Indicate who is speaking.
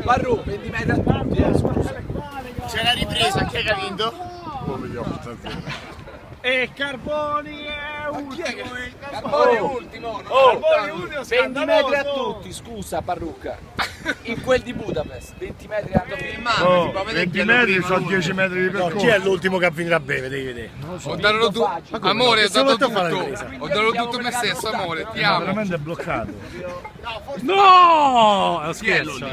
Speaker 1: Barru, 20 metri a tutti,
Speaker 2: C'è la ripresa, chi è che ha vinto?
Speaker 3: E Carboni è ultimo.
Speaker 1: Carboni è ultimo,
Speaker 3: Carboni ultimo,
Speaker 1: 20 metri a tutti, scusa parrucca. In quel di Budapest, 20 metri hanno filmato.
Speaker 4: 20 metri sono 10 metri di percorso.
Speaker 2: Chi è l'ultimo che ha finito a beve? Devi vedere.
Speaker 5: Ho dato tutto, amore, ho dato tutto. Ho dato tutto me stesso, amore, ti amo.
Speaker 4: Veramente è bloccato.
Speaker 3: No! È scherzo.